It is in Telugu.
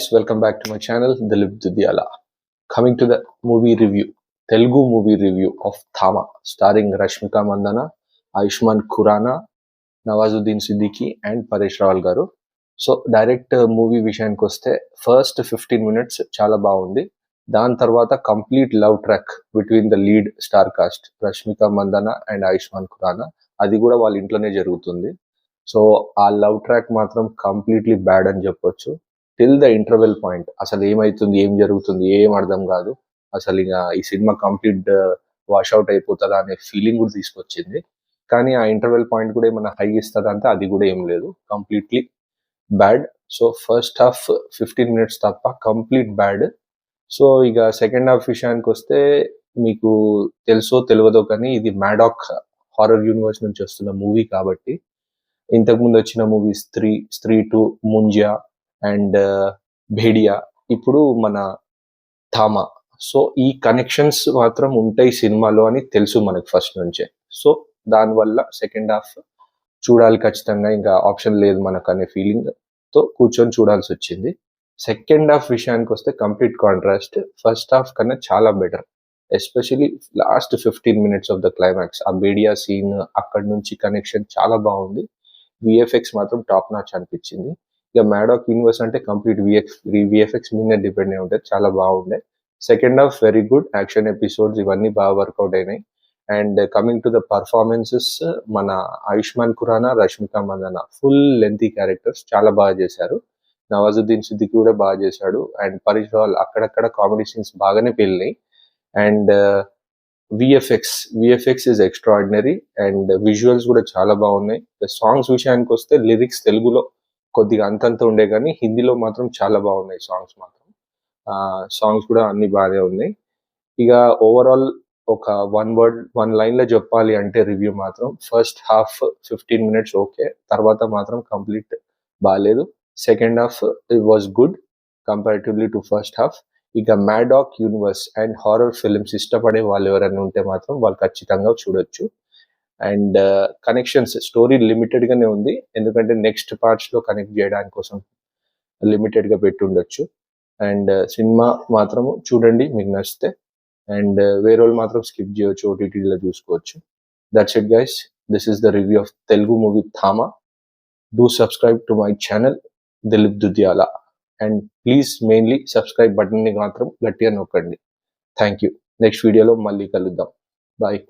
Welcome back to my channel, Dilip Dudyala. Coming to the movie review, Telugu movie review of Thama, starring Rashmika Mandana, Ayushmann Khurrana, Nawazuddin Siddiqui and Paresh Rawal garu. So direct movie విషయానికి వస్తే ఫస్ట్ 15 minutes చాలా బాగుంది. దాని తర్వాత complete love track between the lead star cast Rashmika Mandanna and Ayushmann Khurrana, అది కూడా వాళ్ళ ఇంట్లోనే జరుగుతుంది. సో ఆ లవ్ ట్రాక్ మాత్రం కంప్లీట్లీ బ్యాడ్ అని చెప్పొచ్చు. టిల్ ద ఇంటర్వెల్ పాయింట్ అసలు ఏమైతుంది, ఏం జరుగుతుంది, ఏం అర్థం కాదు. అసలు ఇక ఈ సినిమా కంప్లీట్ వాష్అవుట్ అయిపోతుందా అనే ఫీలింగ్ కూడా తీసుకొచ్చింది. కానీ ఆ ఇంటర్వెల్ పాయింట్ కూడా ఏమైనా హై ఇస్తుందా అంటే అది కూడా ఏం లేదు, completely bad. So first half 15 minutes తప్ప కంప్లీట్ బ్యాడ్. సో ఇక సెకండ్ హాఫ్ విషయానికి వస్తే మీకు తెలుసో తెలియదో కానీ ఇది మ్యాడాక్ హారర్ యూనివర్స్ నుంచి వస్తున్న మూవీ కాబట్టి ఇంతకుముందు వచ్చిన మూవీస్ స్త్రీ 2, ముంజియా అండ్ భేడియా, ఇప్పుడు మన థామా. సో ఈ కనెక్షన్స్ మాత్రం ఉంటాయి సినిమాలో అని తెలుసు మనకు ఫస్ట్ నుంచే. సో దానివల్ల సెకండ్ హాఫ్ చూడాలి ఖచ్చితంగా, ఇంకా ఆప్షన్ లేదు మనకు అనే ఫీలింగ్ తో కూర్చొని చూడాల్సి వచ్చింది. సెకండ్ హాఫ్ విషయానికి వస్తే కంప్లీట్ కాంట్రాస్ట్, ఫస్ట్ హాఫ్ కన్నా చాలా better. Especially last 15 minutes of the climax, ఆ బేడియా సీన్, అక్కడ నుంచి కనెక్షన్ చాలా బాగుంది. విఎఫ్ఎక్స్ మాత్రం టాప్ నాచ్ అనిపించింది. ఇక మ్యాడాక్ యూనివర్స్ అంటే కంప్లీట్ విఎఫ్ఎక్స్ మీద డిపెండ్ అయి ఉంటుంది, చాలా బాగుండే. Second half very good, action episodes ఇవన్నీ బాగా వర్కౌట్ అయినాయి. And coming to the performances, మన Ayushmann Khurrana, Rashmika Mandanna full lengthy characters చాలా బాగా చేశారు. నవాజుద్దీన్ సిద్దికి కూడా బాగా చేశాడు. అండ్ పరేష్ రావల్ అక్కడక్కడ కామెడీ సీన్స్ బాగానే పెళ్ళినాయి. And VFX is extraordinary and visuals కూడా చాలా బాగున్నాయి. సాంగ్స్ విషయానికి వస్తే లిరిక్స్ తెలుగులో కొద్దిగా అంతంత ఉండే కానీ హిందీలో మాత్రం చాలా బాగున్నాయి సాంగ్స్ మాత్రం. సాంగ్స్ కూడా అన్ని బాగానే ఉన్నాయి. ఇక ఓవరాల్ ఒక వన్ లైన్ లో చెప్పాలి అంటే రివ్యూ మాత్రం ఫస్ట్ హాఫ్ 15 minutes ఓకే, తర్వాత మాత్రం కంప్లీట్ బాగాలేదు. Second half it was good comparatively to first half. ఇక Maddock Universe and horror films ఇష్టపడే వాళ్ళు ఎవరైనా ఉంటే మాత్రం వాళ్ళు ఖచ్చితంగా చూడొచ్చు. అండ్ కనెక్షన్స్ స్టోరీ లిమిటెడ్ గానే ఉంది, ఎందుకంటే నెక్స్ట్ పార్ట్స్ లో కనెక్ట్ చేయడానికి కోసం లిమిటెడ్ గా పెట్టి ఉండొచ్చు. అండ్ సినిమా మాత్రం చూడండి మీకు నచ్చితే, అండ్ వేరే వాళ్ళు మాత్రం స్కిప్ చేయొచ్చు, ఓటీటీలో చూసుకోవచ్చు. That's it guys, this is the review of Telugu movie Thama. Do subscribe to my channel Dilip Dudyala, and please mainly subscribe బటన్ని మాత్రం గట్టిగా నొక్కండి. Thank you. నెక్స్ట్ వీడియోలో మళ్ళీ కలుద్దాం. బాయ్.